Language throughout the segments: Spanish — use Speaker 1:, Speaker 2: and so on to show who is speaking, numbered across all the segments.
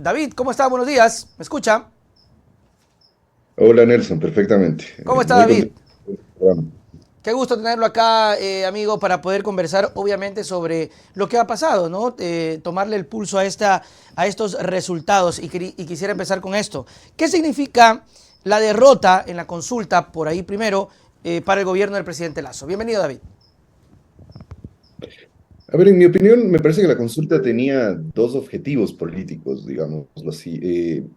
Speaker 1: David, ¿cómo está? Buenos días. ¿Me escucha?
Speaker 2: Hola Nelson, perfectamente.
Speaker 1: ¿Cómo está
Speaker 2: Muy
Speaker 1: David?
Speaker 2: contento con el programa.
Speaker 1: Qué gusto tenerlo acá, amigo, para poder conversar, obviamente, sobre lo que ha pasado, ¿no? Tomarle el pulso a estos resultados y quisiera empezar con esto. ¿Qué significa la derrota en la consulta, por ahí primero, para el gobierno del presidente Lasso? Bienvenido, David.
Speaker 2: A ver, en mi opinión, me parece que la consulta tenía dos objetivos políticos, digámoslo así.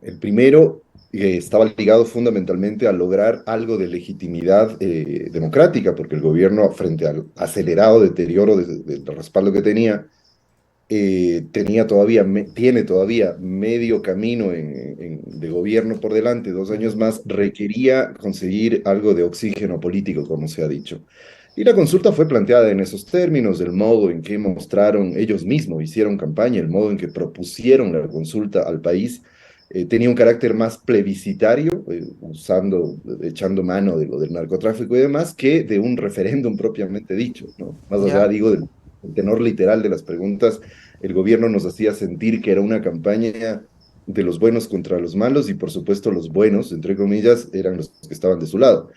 Speaker 2: El primero estaba ligado fundamentalmente a lograr algo de legitimidad democrática, porque el gobierno, frente al acelerado deterioro del respaldo que tenía, tiene todavía medio camino de gobierno por delante, 2 años más, requería conseguir algo de oxígeno político, como se ha dicho. Y la consulta fue planteada en esos términos, del modo en que mostraron ellos mismos, hicieron campaña, el modo en que propusieron la consulta al país, tenía un carácter más plebiscitario, echando mano de lo del narcotráfico y demás, que de un referéndum propiamente dicho, ¿no? Más allá,
Speaker 1: Ya.
Speaker 2: digo, del tenor literal de las preguntas, el gobierno nos hacía sentir que era una campaña de los buenos contra los malos y por supuesto los buenos, entre comillas, eran los que estaban de su lado.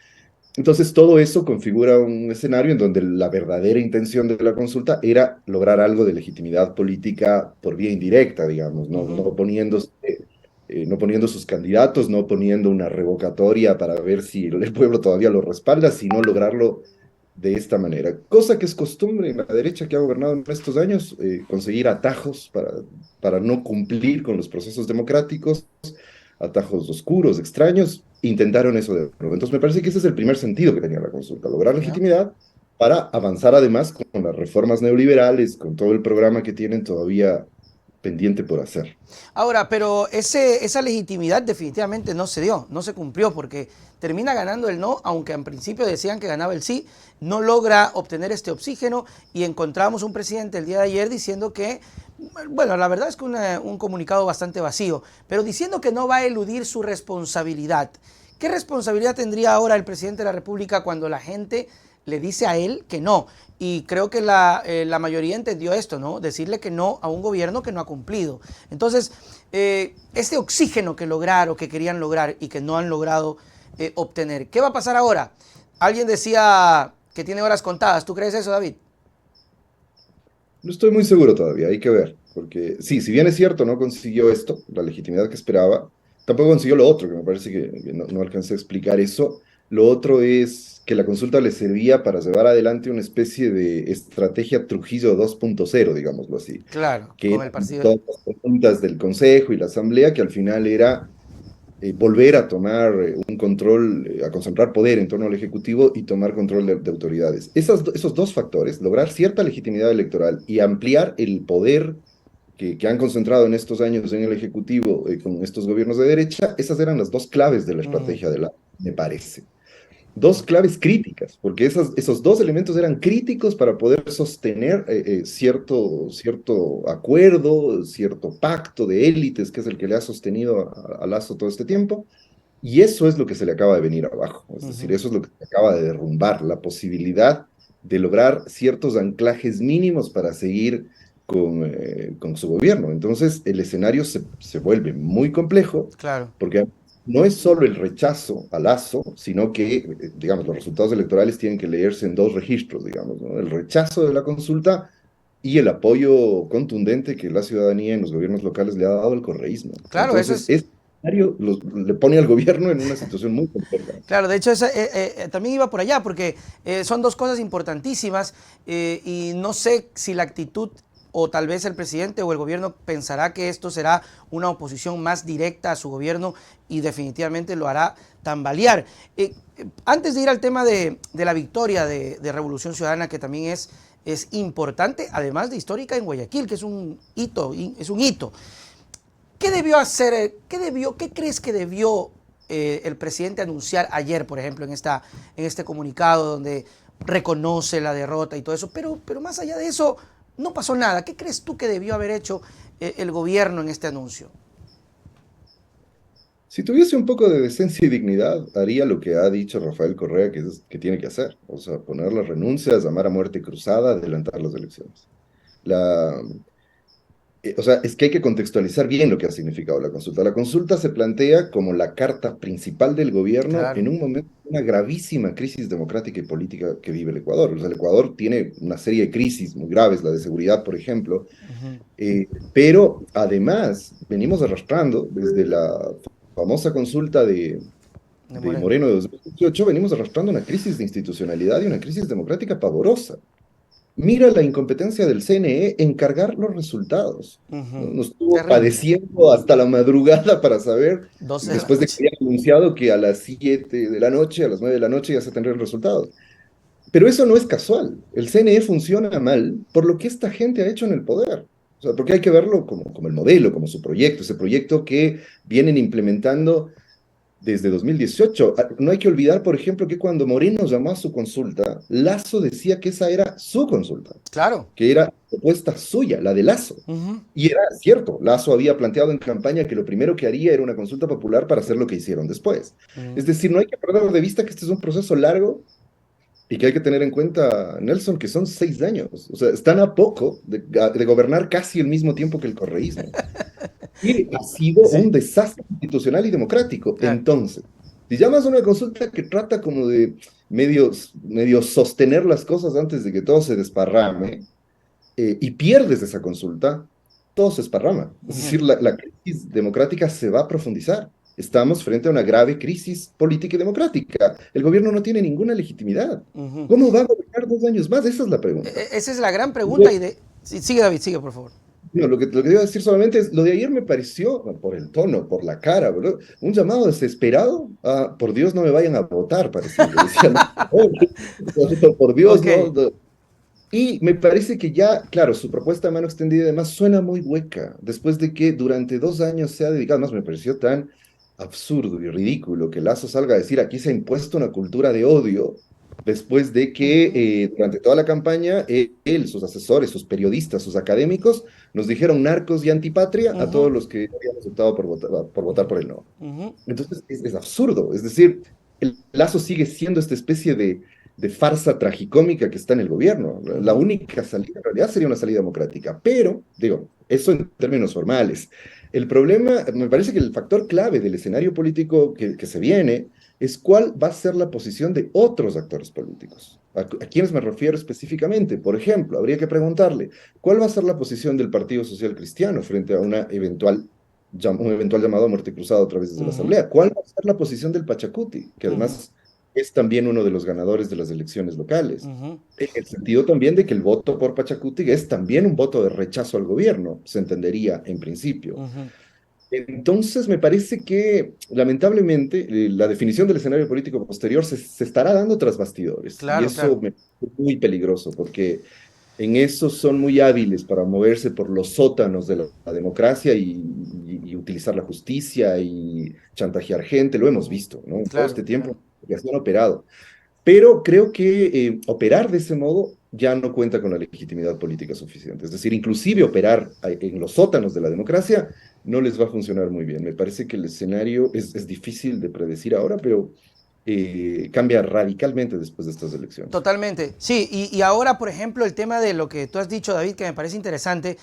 Speaker 2: Entonces todo eso configura un escenario en donde la verdadera intención de la consulta era lograr algo de legitimidad política por vía indirecta, digamos,
Speaker 1: Ujú.
Speaker 2: no poniendo sus candidatos, no poniendo una revocatoria para ver si el pueblo todavía lo respalda, sino lograrlo de esta manera, cosa que es costumbre en la derecha que ha gobernado en estos años, conseguir atajos para no cumplir con los procesos democráticos, atajos oscuros, extraños, intentaron eso de nuevo. Entonces me parece que ese es el primer sentido que tenía la consulta, lograr
Speaker 1: Ya.
Speaker 2: legitimidad para avanzar además con las reformas neoliberales, con todo el programa que tienen todavía pendiente por hacer.
Speaker 1: Ahora, pero esa legitimidad definitivamente no se dio, no se cumplió, porque termina ganando el no, aunque en principio decían que ganaba el sí, no logra obtener este oxígeno y encontramos un presidente el día de ayer diciendo que, bueno, la verdad es que un comunicado bastante vacío, pero diciendo que no va a eludir su responsabilidad. ¿Qué responsabilidad tendría ahora el presidente de la República cuando la gente le dice a él que no? Y creo que la mayoría entendió esto, ¿no? Decirle que no a un gobierno que no ha cumplido. Entonces, este oxígeno que lograron, que querían lograr y que no han logrado obtener, ¿qué va a pasar ahora? Alguien decía que tiene horas contadas. ¿Tú crees eso, David?
Speaker 2: No estoy muy seguro todavía, hay que ver, porque sí, si bien es cierto, no consiguió esto, la legitimidad que esperaba, tampoco consiguió lo otro, que me parece que no alcancé a explicar eso. Lo otro es que la consulta le servía para llevar adelante una especie de estrategia Trujillo 2.0, digámoslo así,
Speaker 1: Claro,
Speaker 2: que
Speaker 1: con
Speaker 2: eran
Speaker 1: el partido.
Speaker 2: todas las preguntas del Consejo y la Asamblea, que al final era volver a tomar un control, a concentrar poder en torno al Ejecutivo y tomar control de autoridades. Esos dos factores, lograr cierta legitimidad electoral y ampliar el poder que han concentrado en estos años en el Ejecutivo con estos gobiernos de derecha, esas eran las dos claves de la
Speaker 1: Mm,
Speaker 2: estrategia de la, me parece. Dos claves críticas, porque esos dos elementos eran críticos para poder sostener cierto acuerdo, cierto pacto de élites, que es el que le ha sostenido a Lazo todo este tiempo, y eso es lo que se le acaba de venir abajo, es decir,
Speaker 1: ujú.
Speaker 2: eso es lo que se acaba de derrumbar, la posibilidad de lograr ciertos anclajes mínimos para seguir con su gobierno. Entonces, el escenario se vuelve muy complejo
Speaker 1: Claro.
Speaker 2: porque no es solo el rechazo a Lazo, sino que, digamos, los resultados electorales tienen que leerse en dos registros, digamos, ¿no? El rechazo de la consulta y el apoyo contundente que la ciudadanía en los gobiernos locales le ha dado al correísmo.
Speaker 1: Claro, eso
Speaker 2: Entonces,
Speaker 1: es.
Speaker 2: este escenario le pone al gobierno en una situación muy compleja.
Speaker 1: Claro, de hecho, también iba por allá, porque son dos cosas importantísimas y no sé si la actitud o tal vez el presidente o el gobierno pensará que esto será una oposición más directa a su gobierno y definitivamente lo hará tambalear. Antes de ir al tema de la victoria de Revolución Ciudadana, que también es importante, además de histórica en Guayaquil, que es un hito. ¿Qué debió hacer, qué crees que debió el presidente anunciar ayer, por ejemplo, en este comunicado donde reconoce la derrota y todo eso? Pero más allá de eso, no pasó nada. ¿Qué crees tú que debió haber hecho el gobierno en este anuncio?
Speaker 2: Si tuviese un poco de decencia y dignidad, haría lo que ha dicho Rafael Correa que tiene que hacer. O sea, poner las renuncias, llamar a muerte cruzada, adelantar las elecciones. La, O sea, es que hay que contextualizar bien lo que ha significado la consulta. La consulta se plantea como la carta principal del gobierno en
Speaker 1: Claro.
Speaker 2: un momento de una gravísima crisis democrática y política que vive el Ecuador. O sea, el Ecuador tiene una serie de crisis muy graves, la de seguridad, por ejemplo,
Speaker 1: Ujú.
Speaker 2: pero además venimos arrastrando desde la famosa consulta
Speaker 1: De
Speaker 2: de
Speaker 1: Moreno.
Speaker 2: Moreno de 2018, venimos arrastrando una crisis de institucionalidad y una crisis democrática pavorosa. Mira la incompetencia del CNE en cargar los resultados, ¿no?
Speaker 1: Ujú.
Speaker 2: Nos estuvo
Speaker 1: Terrible.
Speaker 2: padeciendo hasta la madrugada para saber,
Speaker 1: 12 de la
Speaker 2: después de que
Speaker 1: noche.
Speaker 2: habían anunciado que a las 7 de la noche, a las 9 de la noche ya se tendrían resultados. Pero eso no es casual. El CNE funciona mal por lo que esta gente ha hecho en el poder. O sea, porque hay que verlo como el modelo, como su proyecto, ese proyecto que vienen implementando desde 2018. No hay que olvidar, por ejemplo, que cuando Moreno llamó a su consulta, Lazo decía que esa era su consulta,
Speaker 1: Claro.
Speaker 2: que era propuesta suya, la de Lazo.
Speaker 1: Ujú.
Speaker 2: Y era cierto, Lazo había planteado en campaña que lo primero que haría era una consulta popular para hacer lo que hicieron después.
Speaker 1: Ujú.
Speaker 2: Es decir, no hay que perder de vista que este es un proceso largo y que hay que tener en cuenta, Nelson, que son 6 años. O sea, están a poco de gobernar casi el mismo tiempo que el correísmo. Y ha sido un
Speaker 1: Sí,
Speaker 2: desastre institucional y democrático.
Speaker 1: claro.
Speaker 2: Entonces, si llamas a una consulta que trata como de medio sostener las cosas antes de que todo se desparrame, y pierdes esa consulta, todo se esparrama. Es
Speaker 1: Ujú.
Speaker 2: decir, la crisis democrática se va a profundizar. Estamos frente a una grave crisis política y democrática. El gobierno no tiene ninguna legitimidad.
Speaker 1: Ujú.
Speaker 2: ¿Cómo va a gobernar 2 años más? Esa es la pregunta.
Speaker 1: Esa es la gran pregunta y de... Sí, sigue David, sigue por favor.
Speaker 2: No, lo que iba a decir solamente es, lo de ayer me pareció, por el tono, por la cara, ¿verdad? Un llamado desesperado a, por Dios, no me vayan a votar, parecía. Yo decía, no, por Dios,
Speaker 1: Ok.
Speaker 2: no, no. Y me parece que ya, claro, su propuesta de mano extendida además suena muy hueca, después de que durante 2 años se ha dedicado, más me pareció tan absurdo y ridículo que Lazo salga a decir aquí se ha impuesto una cultura de odio, después de que
Speaker 1: Ujú.
Speaker 2: durante toda la campaña él, sus asesores, sus periodistas, sus académicos nos dijeron narcos y antipatria a
Speaker 1: Ujú.
Speaker 2: todos los que habíamos optado por votar por el no.
Speaker 1: Ujú.
Speaker 2: Entonces es absurdo, es decir, el Lazo sigue siendo esta especie de farsa tragicómica que está en el gobierno. La
Speaker 1: Ujú.
Speaker 2: única salida en realidad sería una salida democrática, pero, digo, eso en términos formales. El problema, me parece que el factor clave del escenario político que se viene es cuál va a ser la posición de otros actores políticos. ¿A quiénes me refiero específicamente? Por ejemplo, habría que preguntarle, ¿cuál va a ser la posición del Partido Social Cristiano frente a un eventual llamado a muerte cruzada a través de la
Speaker 1: Ujú.
Speaker 2: Asamblea? ¿Cuál va a ser la posición del Pachacuti, que
Speaker 1: Ujú.
Speaker 2: además es también uno de los ganadores de las elecciones locales?
Speaker 1: Ujú.
Speaker 2: En el sentido también de que el voto por Pachacuti es también un voto de rechazo al gobierno, se entendería en principio.
Speaker 1: Ujú.
Speaker 2: Entonces, me parece que, lamentablemente, la definición del escenario político posterior se estará dando tras bastidores, y
Speaker 1: Claro,
Speaker 2: eso
Speaker 1: claro.
Speaker 2: me parece muy peligroso, porque en eso son muy hábiles para moverse por los sótanos de la democracia y utilizar la justicia y chantajear gente, lo hemos
Speaker 1: Ujú.
Speaker 2: visto, ¿no? En todo
Speaker 1: Claro,
Speaker 2: este
Speaker 1: claro.
Speaker 2: tiempo ya se han operado. Pero creo que operar de ese modo ya no cuenta con la legitimidad política suficiente. Es decir, inclusive operar en los sótanos de la democracia no les va a funcionar muy bien. Me parece que el escenario es difícil de predecir ahora, pero cambia radicalmente después de estas elecciones.
Speaker 1: Totalmente. Sí, y ahora, por ejemplo, el tema de lo que tú has dicho, David, que me parece interesante,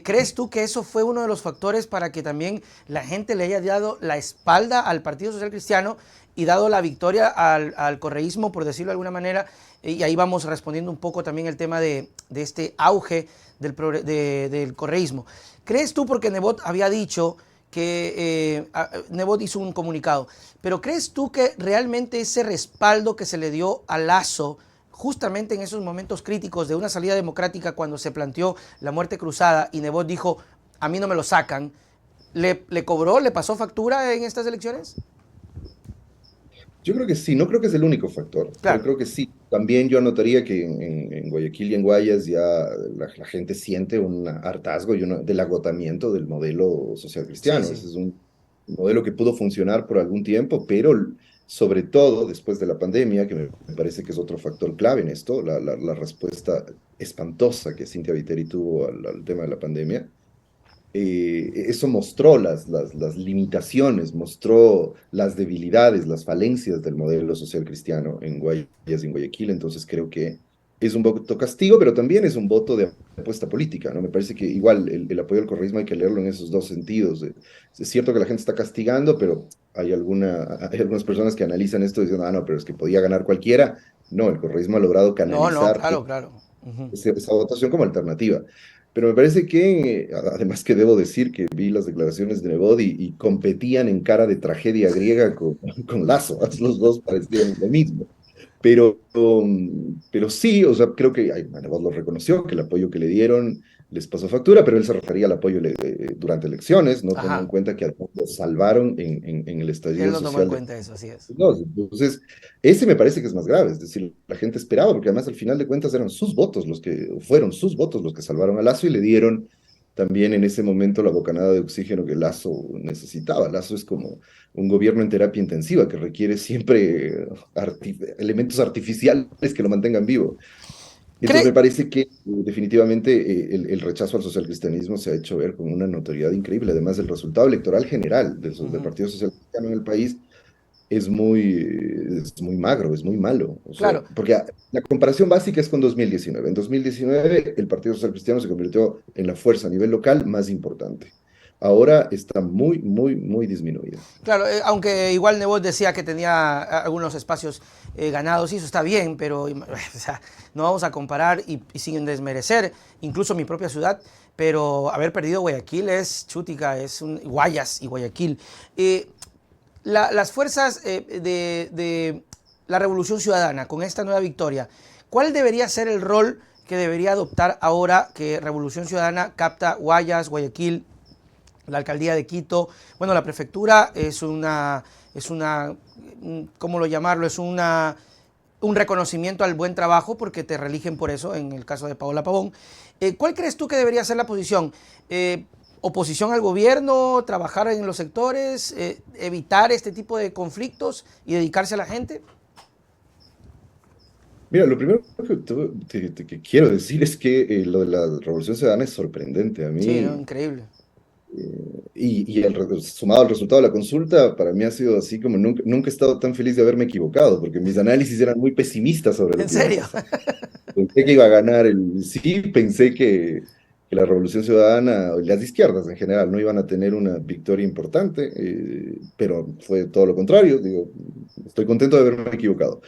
Speaker 1: ¿crees tú que eso fue uno de los factores para que también la gente le haya dado la espalda al Partido Social Cristiano y dado la victoria al correísmo, por decirlo de alguna manera? Y ahí vamos respondiendo un poco también el tema de este auge del correísmo. ¿Crees tú, porque Nebot había dicho que Nebot hizo un comunicado, pero crees tú que realmente ese respaldo que se le dio a Lazo justamente en esos momentos críticos de una salida democrática cuando se planteó la muerte cruzada y Nebot dijo, a mí no me lo sacan, le cobró, le pasó factura en estas elecciones?
Speaker 2: Yo creo que sí, no creo que es el único factor, pero
Speaker 1: Claro.
Speaker 2: creo que sí. También yo notaría que en Guayaquil y en Guayas ya la gente siente un hartazgo del agotamiento del modelo social
Speaker 1: Sí,
Speaker 2: cristiano.
Speaker 1: sí.
Speaker 2: Ese es un modelo que pudo funcionar por algún tiempo, pero sobre todo después de la pandemia, que me parece que es otro factor clave en esto, la respuesta espantosa que Cintia Viteri tuvo al tema de la pandemia. Eso mostró las limitaciones, mostró las debilidades, las falencias del modelo social cristiano en Guayas y en Guayaquil. Entonces creo que es un voto castigo, pero también es un voto de apuesta política, ¿no? Me parece que igual el apoyo al correísmo hay que leerlo en esos dos sentidos. Es cierto que la gente está castigando, pero hay algunas personas que analizan esto diciendo, ah, no, pero es que podía ganar cualquiera. No, el correísmo ha logrado
Speaker 1: No, no,
Speaker 2: canalizar
Speaker 1: claro, claro. Ujú.
Speaker 2: esa votación como alternativa. Pero me parece que, además que debo decir que vi las declaraciones de Nebot y competían en cara de tragedia griega con Lazo, los dos parecían lo mismo. Pero sí, o sea, creo que Nebot lo reconoció, que el apoyo que le dieron les pasó factura, pero él se refería al apoyo durante elecciones, no tomó en
Speaker 1: Ajá.
Speaker 2: cuenta que además lo salvaron en el
Speaker 1: Él
Speaker 2: estallido
Speaker 1: no tomó en
Speaker 2: social de
Speaker 1: cuenta eso, así es.
Speaker 2: no, entonces, ese me parece que es más grave, es decir, la gente esperaba, porque además al final de cuentas fueron sus votos los que salvaron a Lazo y le dieron también en ese momento la bocanada de oxígeno que Lazo necesitaba. Lazo es como un gobierno en terapia intensiva que requiere siempre elementos artificiales que lo mantengan vivo. Entonces me
Speaker 1: ¿Cree,
Speaker 2: parece que definitivamente el rechazo al socialcristianismo se ha hecho ver con una notoriedad increíble, además del resultado electoral general del
Speaker 1: Ujú.
Speaker 2: Partido Social Cristiano en el país es muy magro, es muy malo. O sea,
Speaker 1: Claro,
Speaker 2: porque la comparación básica es con 2019. En 2019 el Partido Social Cristiano se convirtió en la fuerza a nivel local más importante. Ahora está muy, muy, muy disminuida.
Speaker 1: claro, aunque igual Nebot decía que tenía algunos espacios ganados, y eso está bien, pero o sea, no vamos a comparar y sin desmerecer incluso mi propia ciudad, pero haber perdido Guayaquil es chútica, es un Guayas y Guayaquil. Las fuerzas de la Revolución Ciudadana con esta nueva victoria, ¿cuál debería ser el rol que debería adoptar ahora que Revolución Ciudadana capta Guayas, Guayaquil, la alcaldía de Quito? Bueno, la prefectura es una, ¿cómo lo llamarlo? Un reconocimiento al buen trabajo porque te reeligen por eso, en el caso de Paola Pavón. ¿Cuál crees tú que debería ser la posición? ¿Oposición al gobierno, trabajar en los sectores, evitar este tipo de conflictos y dedicarse a la gente?
Speaker 2: Mira, lo primero que quiero decir es que lo de la Revolución Ciudadana es sorprendente. A
Speaker 1: Sí, no,
Speaker 2: mí,
Speaker 1: increíble.
Speaker 2: sumado al resultado de la consulta, para mí ha sido así como nunca he estado tan feliz de haberme equivocado, porque mis análisis eran muy pesimistas sobre lo
Speaker 1: ¿En
Speaker 2: que iba a
Speaker 1: serio?
Speaker 2: pasar. Pensé que iba a ganar sí, pensé que la Revolución Ciudadana, o las izquierdas en general, no iban a tener una victoria importante, pero fue todo lo contrario. Digo, estoy contento de haberme equivocado.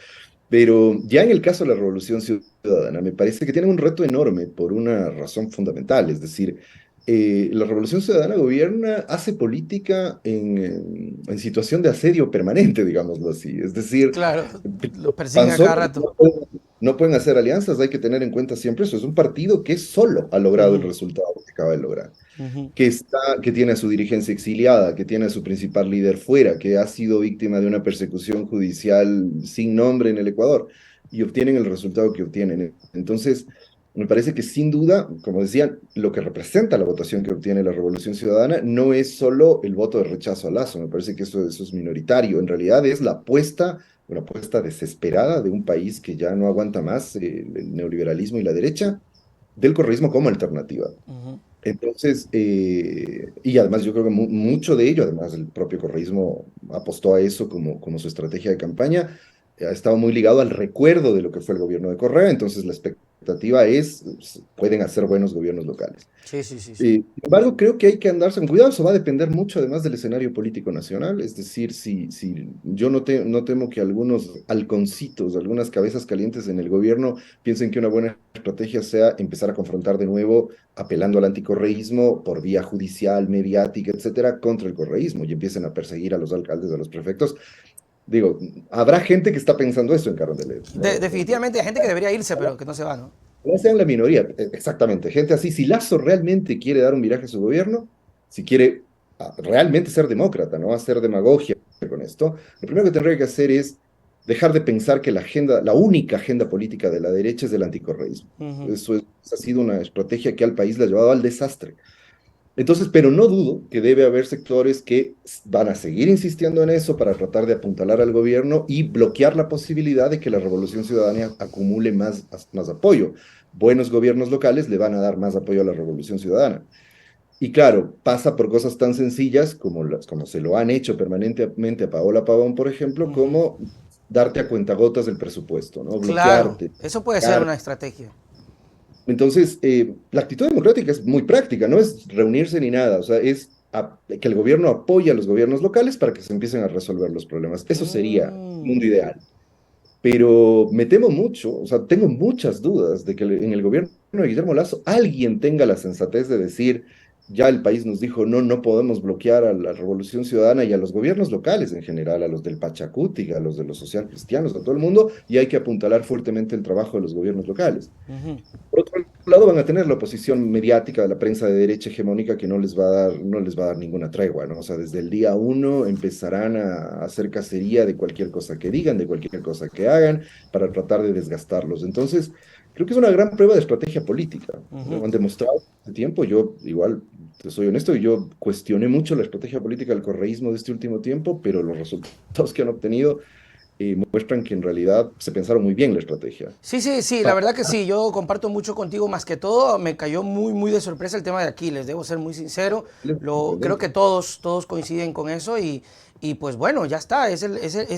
Speaker 2: Pero ya en el caso de la Revolución Ciudadana, me parece que tiene un reto enorme por una razón fundamental, es decir, la Revolución Ciudadana gobierna, hace política en situación de asedio permanente, digámoslo así. Es decir,
Speaker 1: Claro, los persiguen a cada
Speaker 2: Panzón
Speaker 1: rato.
Speaker 2: no pueden hacer alianzas, hay que tener en cuenta siempre eso. Es un partido que solo ha logrado el
Speaker 1: Ujú,
Speaker 2: resultado que acaba de lograr,
Speaker 1: ujú,
Speaker 2: que tiene a su dirigencia exiliada, que tiene a su principal líder fuera, que ha sido víctima de una persecución judicial sin nombre en el Ecuador, y obtienen el resultado que obtienen. Entonces, me parece que sin duda, como decía, lo que representa la votación que obtiene la Revolución Ciudadana no es solo el voto de rechazo a Lazo, me parece que eso es minoritario, en realidad es la apuesta, una apuesta desesperada de un país que ya no aguanta más el neoliberalismo y la derecha, del correísmo como alternativa.
Speaker 1: ujú.
Speaker 2: Entonces, y además yo creo que mucho de ello, además el propio correísmo apostó a eso como su estrategia de campaña, ha estado muy ligado al recuerdo de lo que fue el gobierno de Correa, entonces la expectativa es, pueden hacer buenos gobiernos locales.
Speaker 1: Sí, sí, sí, sí.
Speaker 2: Sin embargo, creo que hay que andarse con cuidado, eso va a depender mucho además del escenario político nacional, es decir, si yo no temo que algunos halconcitos, algunas cabezas calientes en el gobierno piensen que una buena estrategia sea empezar a confrontar de nuevo apelando al anticorreísmo por vía judicial, mediática, etcétera, contra el correísmo y empiecen a perseguir a los alcaldes, a los prefectos. Digo, habrá gente que está pensando eso en Carondelet.
Speaker 1: Definitivamente hay gente que debería irse, pero que no se va, ¿no?
Speaker 2: No sean la minoría, exactamente, gente así. Si Lazo realmente quiere dar un viraje a su gobierno, si quiere realmente ser demócrata, no hacer demagogia con esto, lo primero que tendría que hacer es dejar de pensar que la única agenda política de la derecha es el anticorreísmo.
Speaker 1: Ujú.
Speaker 2: Eso ha sido una estrategia que al país le ha llevado al desastre. Entonces, pero no dudo que debe haber sectores que van a seguir insistiendo en eso para tratar de apuntalar al gobierno y bloquear la posibilidad de que la Revolución Ciudadana acumule más apoyo. Buenos gobiernos locales le van a dar más apoyo a la Revolución Ciudadana. Y claro, pasa por cosas tan sencillas como se lo han hecho permanentemente a Paola Pavón, por ejemplo,
Speaker 1: Ujú.
Speaker 2: como darte a cuentagotas del presupuesto, ¿no?
Speaker 1: Claro,
Speaker 2: Bloquearte.
Speaker 1: eso puede ser una estrategia.
Speaker 2: Entonces, la actitud democrática es muy práctica, no es reunirse ni nada, o sea, es que el gobierno apoye a los gobiernos locales para que se empiecen a resolver los problemas. Eso sería el
Speaker 1: Mm.
Speaker 2: mundo ideal. Pero me temo mucho, o sea, tengo muchas dudas de que en el gobierno de Guillermo Lazo alguien tenga la sensatez de decir, ya el país nos dijo, no, no podemos bloquear a la Revolución Ciudadana y a los gobiernos locales en general, a los del Pachacuti, a los de los social cristianos, a todo el mundo, y hay que apuntalar fuertemente el trabajo de los gobiernos locales.
Speaker 1: Ujú.
Speaker 2: Por otro lado, van a tener la oposición mediática de la prensa de derecha hegemónica que no les va a dar ninguna tregua, ¿no? O sea, desde el día uno empezarán a hacer cacería de cualquier cosa que digan, de cualquier cosa que hagan, para tratar de desgastarlos. Entonces, creo que es una gran prueba de estrategia política.
Speaker 1: Ujú.
Speaker 2: Lo han demostrado hace tiempo. Yo, igual, te soy honesto, yo cuestioné mucho la estrategia política del correísmo de este último tiempo, pero los resultados que han obtenido muestran que en realidad se pensaron muy bien la estrategia.
Speaker 1: Sí, sí, sí, la verdad que sí, yo comparto mucho contigo, más que todo, me cayó muy, muy de sorpresa el tema de Aquiles, debo ser muy sincero, creo que
Speaker 2: Sorprendente.
Speaker 1: todos coinciden con eso y pues bueno, ya está, es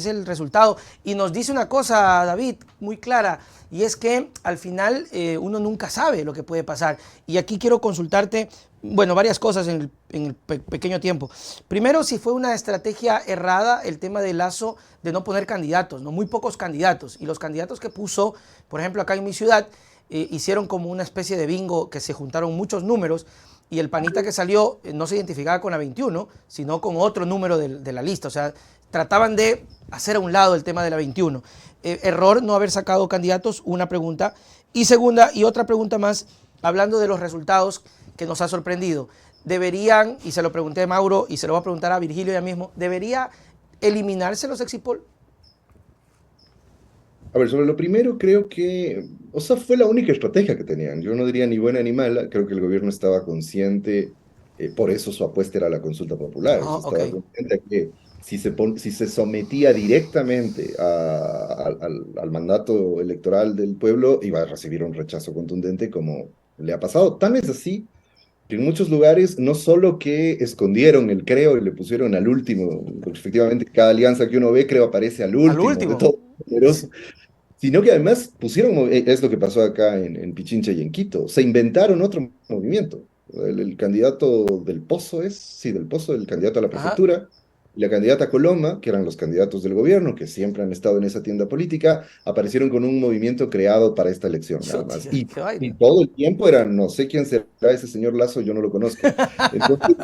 Speaker 1: el resultado. Y nos dice una cosa, David, muy clara, y es que al final uno nunca sabe lo que puede pasar. Y aquí quiero consultarte, bueno, varias cosas en el pequeño tiempo. Primero, si fue una estrategia errada el tema de Lazo de no poner candidatos, no muy pocos candidatos. Y los candidatos que puso, por ejemplo, acá en mi ciudad, hicieron como una especie de bingo que se juntaron muchos números y el panita que salió no se identificaba con la 21, sino con otro número de la lista. O sea, trataban de hacer a un lado el tema de la 21. Error no haber sacado candidatos, una pregunta. Y segunda, y otra pregunta más, hablando de los resultados que nos ha sorprendido. Deberían, y se lo pregunté a Mauro y se lo voy a preguntar a Virgilio ya mismo, ¿debería eliminarse los exipol?
Speaker 2: A ver, sobre lo primero, creo que, o sea, fue la única estrategia que tenían. Yo no diría ni buena ni mala, creo que el gobierno estaba consciente, por eso su apuesta era la consulta popular, o
Speaker 1: Ah,
Speaker 2: sea,
Speaker 1: ok.
Speaker 2: estaba consciente de que si se sometía directamente al mandato electoral del pueblo, iba a recibir un rechazo contundente como le ha pasado. Tal vez así que en muchos lugares no solo que escondieron el creo y le pusieron al último, porque efectivamente cada alianza que uno ve, creo, aparece al
Speaker 1: Al
Speaker 2: último de
Speaker 1: último.
Speaker 2: todos los números, sino que además pusieron, es lo que pasó acá en Pichincha y en Quito, se inventaron otro movimiento. El candidato del Pozo es, sí, del Pozo, el candidato a la
Speaker 1: Ajá.
Speaker 2: prefectura, y la candidata Coloma, que eran los candidatos del gobierno, que siempre han estado en esa tienda política, aparecieron con un movimiento creado para esta elección, nada más.
Speaker 1: Chutia, qué
Speaker 2: Y
Speaker 1: vaina.
Speaker 2: todo el tiempo era, no sé quién será ese señor Lazo, yo no lo conozco. Entonces,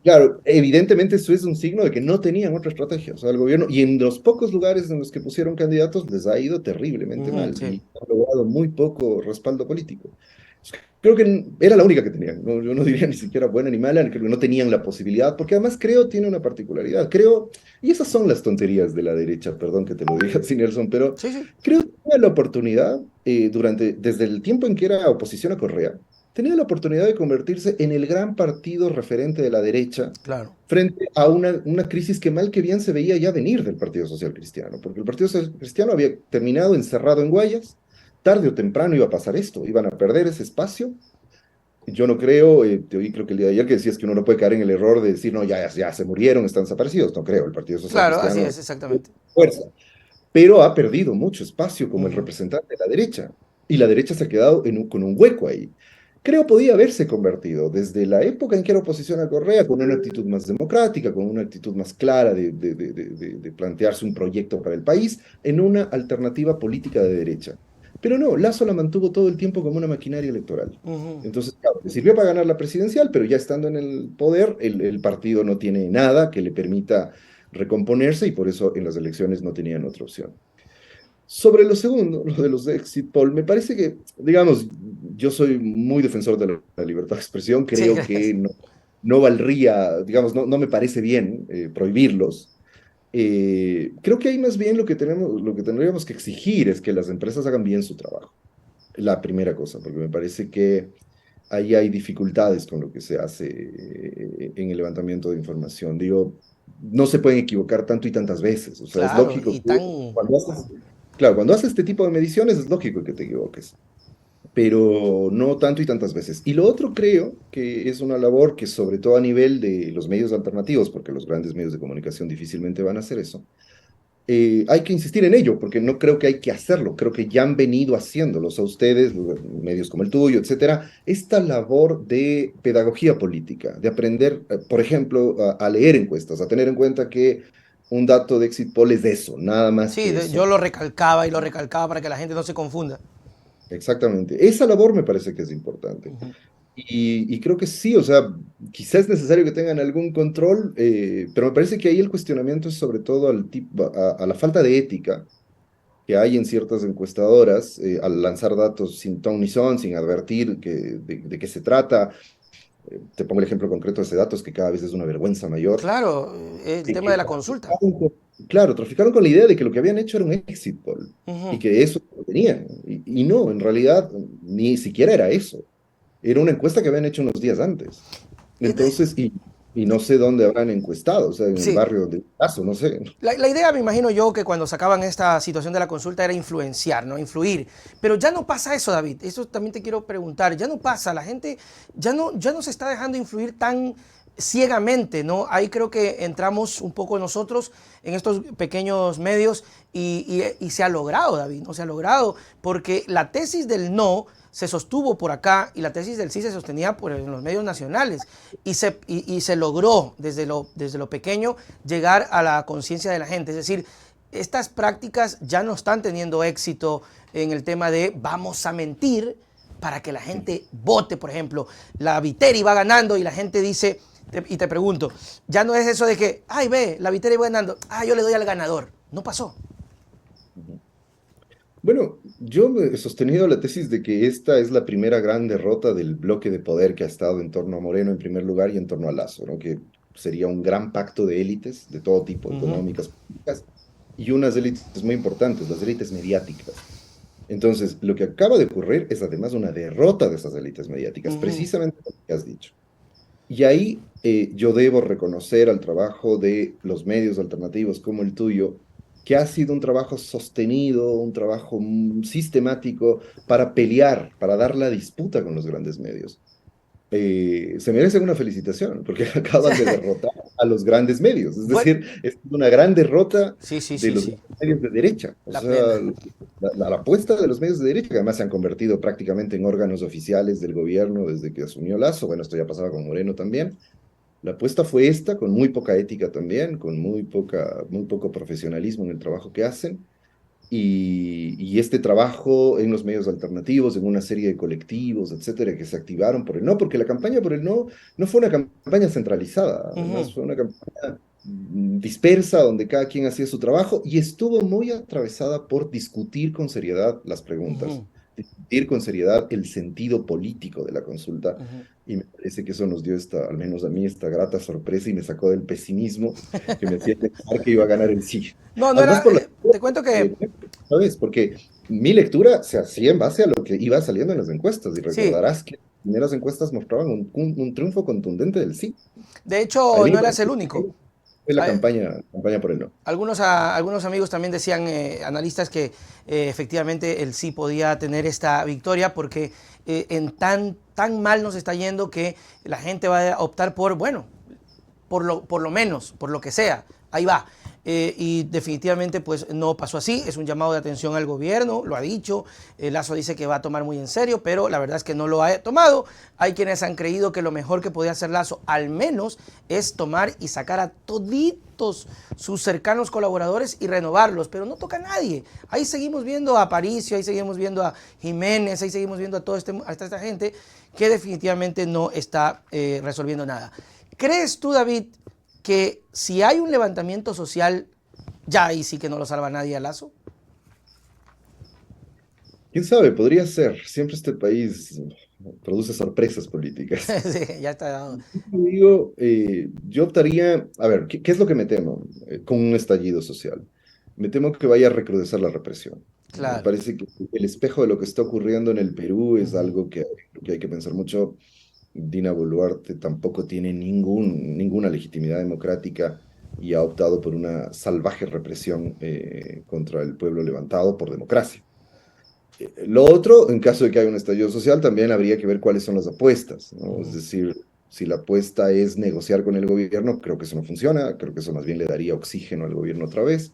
Speaker 2: claro, evidentemente eso es un signo de que no tenían otra estrategia, o sea, el gobierno, y en los pocos lugares en los que pusieron candidatos les ha ido terriblemente
Speaker 1: Ujú,
Speaker 2: mal
Speaker 1: sí.
Speaker 2: y han logrado muy poco respaldo político. Creo que era la única que tenían, ¿no? Yo no diría ni siquiera buena ni mala, creo que no tenían la posibilidad, porque además creo tiene una particularidad, creo, y esas son las tonterías de la derecha, perdón que te lo diga, sí, Nelson, pero
Speaker 1: Sí, sí.
Speaker 2: creo que tenía la oportunidad, desde el tiempo en que era oposición a Correa, tenía la oportunidad de convertirse en el gran partido referente de la derecha
Speaker 1: Claro.
Speaker 2: frente a una crisis que mal que bien se veía ya venir del Partido Social Cristiano, porque el Partido Social Cristiano había terminado encerrado en Guayas, tarde o temprano iba a pasar esto, iban a perder ese espacio. Yo no creo, te oí creo que el día de ayer que decías que uno no puede caer en el error de decir, no, ya se murieron, están desaparecidos. No creo, el Partido Social
Speaker 1: Claro, así
Speaker 2: Cristiano
Speaker 1: es, exactamente.
Speaker 2: fuerza, pero ha perdido mucho espacio como el
Speaker 1: Ujú.
Speaker 2: representante de la derecha, y la derecha se ha quedado con un hueco ahí. Creo podía haberse convertido desde la época en que era oposición a Correa, con una actitud más democrática, con una actitud más clara de plantearse un proyecto para el país, en una alternativa política de derecha. Pero no, Lazo la mantuvo todo el tiempo como una maquinaria electoral.
Speaker 1: Ujú.
Speaker 2: Entonces, claro, le sirvió para ganar la presidencial, pero ya estando en el poder, el partido no tiene nada que le permita recomponerse y por eso en las elecciones no tenían otra opción. Sobre lo segundo, lo de los exit poll, me parece que, digamos, yo soy muy defensor de la libertad de expresión,
Speaker 1: Sí,
Speaker 2: creo que
Speaker 1: gracias.
Speaker 2: no valdría, digamos, no me parece bien prohibirlos. Creo que ahí más bien lo que tendríamos que exigir es que las empresas hagan bien su trabajo. La primera cosa, porque me parece que ahí hay dificultades con lo que se hace en el levantamiento de información. Digo, no se pueden equivocar tanto y tantas veces. O sea, es
Speaker 1: Claro,
Speaker 2: lógico
Speaker 1: y
Speaker 2: que
Speaker 1: tan...
Speaker 2: cuando haces, claro, cuando haces este tipo de mediciones es lógico que te equivoques, pero no tanto y tantas veces. Y lo otro creo que es una labor que sobre todo a nivel de los medios alternativos, porque los grandes medios de comunicación difícilmente van a hacer eso, hay que insistir en ello, porque no creo que hay que hacerlo, creo que ya han venido haciéndolos a ustedes, medios como el tuyo, etcétera, esta labor de pedagogía política, de aprender, por ejemplo, a leer encuestas, a tener en cuenta que un dato de exit poll es de eso, nada más
Speaker 1: Sí,
Speaker 2: que
Speaker 1: yo
Speaker 2: eso.
Speaker 1: lo recalcaba y lo recalcaba para que la gente no se confunda.
Speaker 2: Exactamente. Esa labor me parece que es importante.
Speaker 1: Ujú.
Speaker 2: Y creo que sí, o sea, quizás es necesario que tengan algún control, pero me parece que ahí el cuestionamiento es sobre todo a la falta de ética que hay en ciertas encuestadoras al lanzar datos sin ton ni son, sin advertir de qué se trata. Te pongo el ejemplo concreto de ese dato, es que cada vez es una vergüenza mayor.
Speaker 1: Claro, el
Speaker 2: De
Speaker 1: tema de
Speaker 2: que
Speaker 1: la consulta.
Speaker 2: claro, traficaron con la idea de que lo que habían hecho era un exit poll y
Speaker 1: Ujú.
Speaker 2: que eso lo tenían. Y no, en realidad ni siquiera era eso. Era una encuesta que habían hecho unos días antes.
Speaker 1: Eh, de-
Speaker 2: Entonces, y no sé dónde habrán encuestado, o sea, en el
Speaker 1: Sí,
Speaker 2: barrio de Paso, no sé.
Speaker 1: la idea me imagino yo que cuando sacaban esta situación de la consulta era influenciar, ¿no? Influir. Pero ya no pasa eso, David. Eso también te quiero preguntar. Ya no pasa. La gente ya no se está dejando influir tan ciegamente, ¿no? Ahí creo que entramos un poco nosotros en estos pequeños medios y se ha logrado, David, ¿no? Se ha logrado porque la tesis del no se sostuvo por acá y la tesis del sí se sostenía en los medios nacionales y se logró desde lo pequeño llegar a la conciencia de la gente. Es decir, estas prácticas ya no están teniendo éxito en el tema de vamos a mentir para que la gente vote, por ejemplo. La Viteri va ganando y la gente dice, y te pregunto, ya no es eso de que, ay, ve, la Viteri va ganando, yo le doy al ganador. No pasó.
Speaker 2: Bueno, yo he sostenido la tesis de que esta es la primera gran derrota del bloque de poder que ha estado en torno a Moreno en primer lugar y en torno a Lazo, ¿no? Que sería un gran pacto de élites de todo tipo,
Speaker 1: Uh -huh.
Speaker 2: económicas, políticas, y unas élites muy importantes, las élites mediáticas. Entonces, lo que acaba de ocurrir es además una derrota de esas élites
Speaker 1: Uh
Speaker 2: mediáticas,
Speaker 1: -huh.
Speaker 2: precisamente lo que has dicho. Y ahí yo debo reconocer al trabajo de los medios alternativos como el tuyo, que ha sido un trabajo sostenido, un trabajo sistemático para pelear, para dar la disputa con los grandes medios. Se merecen una felicitación porque acaban de derrotar a los grandes medios. Es
Speaker 1: Bueno,
Speaker 2: decir, es una gran derrota
Speaker 1: sí, sí,
Speaker 2: de
Speaker 1: sí,
Speaker 2: los
Speaker 1: sí.
Speaker 2: medios de derecha. O
Speaker 1: La
Speaker 2: sea,
Speaker 1: plena.
Speaker 2: la apuesta de los medios de derecha, que además se han convertido prácticamente en órganos oficiales del gobierno desde que asumió Lazo. Bueno, esto ya pasaba con Moreno también. La apuesta fue esta, con muy poca ética también, con muy poco profesionalismo en el trabajo que hacen. Y este trabajo en los medios alternativos, en una serie de colectivos, etcétera, que se activaron por el no, porque la campaña por el no no fue una campaña centralizada,
Speaker 1: Uh -huh.
Speaker 2: además fue una campaña dispersa donde cada quien hacía su trabajo y estuvo muy atravesada por discutir con seriedad las
Speaker 1: Uh
Speaker 2: preguntas,
Speaker 1: -huh.
Speaker 2: discutir con seriedad el sentido político de la consulta.
Speaker 1: Uh -huh.
Speaker 2: Y me parece que eso nos dio al menos a mí, esta grata sorpresa y me sacó del pesimismo que me hacía pensar que iba a ganar el sí.
Speaker 1: No, no
Speaker 2: Además,
Speaker 1: era.
Speaker 2: por la
Speaker 1: Te cuento que.
Speaker 2: eh, ¿sabes? Porque mi lectura se hacía en base a lo que iba saliendo en las encuestas y
Speaker 1: Sí,
Speaker 2: recordarás que las primeras encuestas mostraban un triunfo contundente del sí.
Speaker 1: de
Speaker 2: A
Speaker 1: hecho,
Speaker 2: mí
Speaker 1: no
Speaker 2: me
Speaker 1: eras el
Speaker 2: parece
Speaker 1: único.
Speaker 2: que fue la
Speaker 1: Hay-
Speaker 2: campaña por el no.
Speaker 1: algunos amigos también decían, analistas, que efectivamente el sí podía tener esta victoria porque tan mal nos está yendo que la gente va a optar por, bueno, por lo menos, por lo que sea, ahí va. Y definitivamente pues no pasó así, es un llamado de atención al gobierno, lo ha dicho, Lazo dice que va a tomar muy en serio, pero la verdad es que no lo ha tomado. Hay quienes han creído que lo mejor que podía hacer Lazo al menos es tomar y sacar a toditos sus cercanos colaboradores y renovarlos, pero no toca a nadie. Ahí seguimos viendo a Aparicio, ahí seguimos viendo a Jiménez, ahí seguimos viendo a esta gente que definitivamente no está resolviendo nada. ¿Crees tú, David, que si hay un levantamiento social, ya ahí sí que no lo salva nadie a Lazo?
Speaker 2: ¿Quién sabe? Podría ser. Siempre este país produce sorpresas políticas.
Speaker 1: Sí, ya está.
Speaker 2: Digo, yo optaría, a ver, ¿qué es lo que me temo con un estallido social? Me temo que vaya a recrudecer la represión. Me
Speaker 1: Claro.
Speaker 2: parece que el espejo de lo que está ocurriendo en el Perú
Speaker 1: Uh
Speaker 2: es
Speaker 1: -huh.
Speaker 2: algo que hay que pensar mucho. Dina Boluarte tampoco tiene ninguna legitimidad democrática y ha optado por una salvaje represión contra el pueblo levantado por democracia. Lo otro, en caso de que haya un estallido social, también habría que ver cuáles son las apuestas,
Speaker 1: Uh
Speaker 2: ¿no? Es
Speaker 1: -huh.
Speaker 2: decir, si la apuesta es negociar con el gobierno, creo que eso no funciona, creo que eso más bien le daría oxígeno al gobierno otra vez.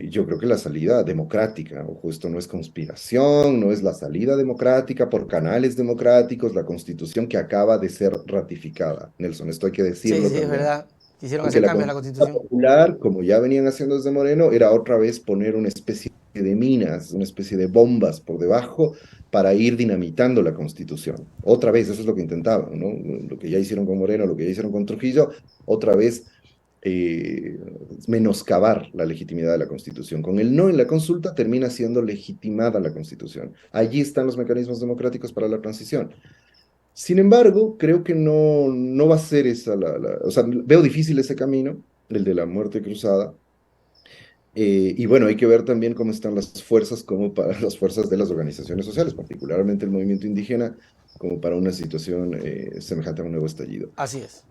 Speaker 2: yo creo que la salida democrática, ojo, esto no es conspiración, no es la salida democrática por canales democráticos, la constitución que acaba de ser ratificada, Nelson, esto hay que
Speaker 1: Sí,
Speaker 2: decirlo
Speaker 1: sí, es
Speaker 2: también.
Speaker 1: verdad. Quisieron
Speaker 2: Porque
Speaker 1: hacer
Speaker 2: la
Speaker 1: cambios a la
Speaker 2: consulta
Speaker 1: Constitución.
Speaker 2: popular, como ya venían haciendo desde Moreno, era otra vez poner una especie de minas, una especie de bombas por debajo para ir dinamitando la Constitución. Otra vez, eso es lo que intentaban, ¿no? Lo que ya hicieron con Moreno, lo que ya hicieron con Trujillo, otra vez eh, menoscabar la legitimidad de la Constitución. Con el no en la consulta termina siendo legitimada la Constitución. Allí están los mecanismos democráticos para la transición. Sin embargo, creo que no va a ser esa o sea, veo difícil ese camino, el de la muerte cruzada. Y bueno, hay que ver también cómo están las fuerzas, como para las fuerzas de las organizaciones sociales, particularmente el movimiento indígena, como para una situación semejante a un nuevo estallido.
Speaker 1: Así es.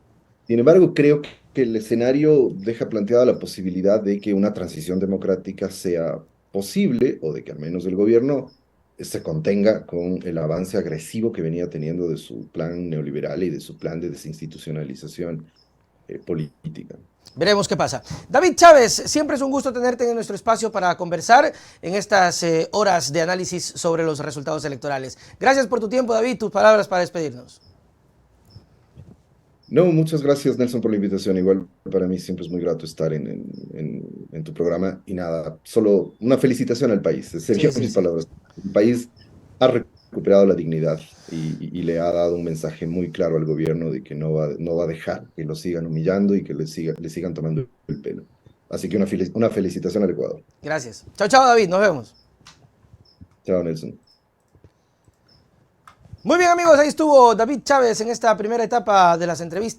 Speaker 2: Sin embargo, creo que el escenario deja planteada la posibilidad de que una transición democrática sea posible, o de que al menos el gobierno se contenga con el avance agresivo que venía teniendo de su plan neoliberal y de su plan de desinstitucionalización política.
Speaker 1: Veremos qué pasa. David Chávez, siempre es un gusto tenerte en nuestro espacio para conversar en estas horas de análisis sobre los resultados electorales. Gracias por tu tiempo, David. Tus palabras para despedirnos.
Speaker 2: No, muchas gracias, Nelson, por la invitación. Igual para mí siempre es muy grato estar en tu programa. Y nada, solo una felicitación al país.
Speaker 1: Sí,
Speaker 2: Serían
Speaker 1: sí,
Speaker 2: mis
Speaker 1: sí.
Speaker 2: palabras. El país ha recuperado la dignidad y le ha dado un mensaje muy claro al gobierno de que no va a dejar que lo sigan humillando y que le sigan tomando el pelo. Así que una felicitación al Ecuador.
Speaker 1: Gracias. Chao, chao, David. Nos vemos.
Speaker 2: Chao, Nelson.
Speaker 1: Muy bien, amigos. Ahí estuvo David Chávez en esta primera etapa de las entrevistas.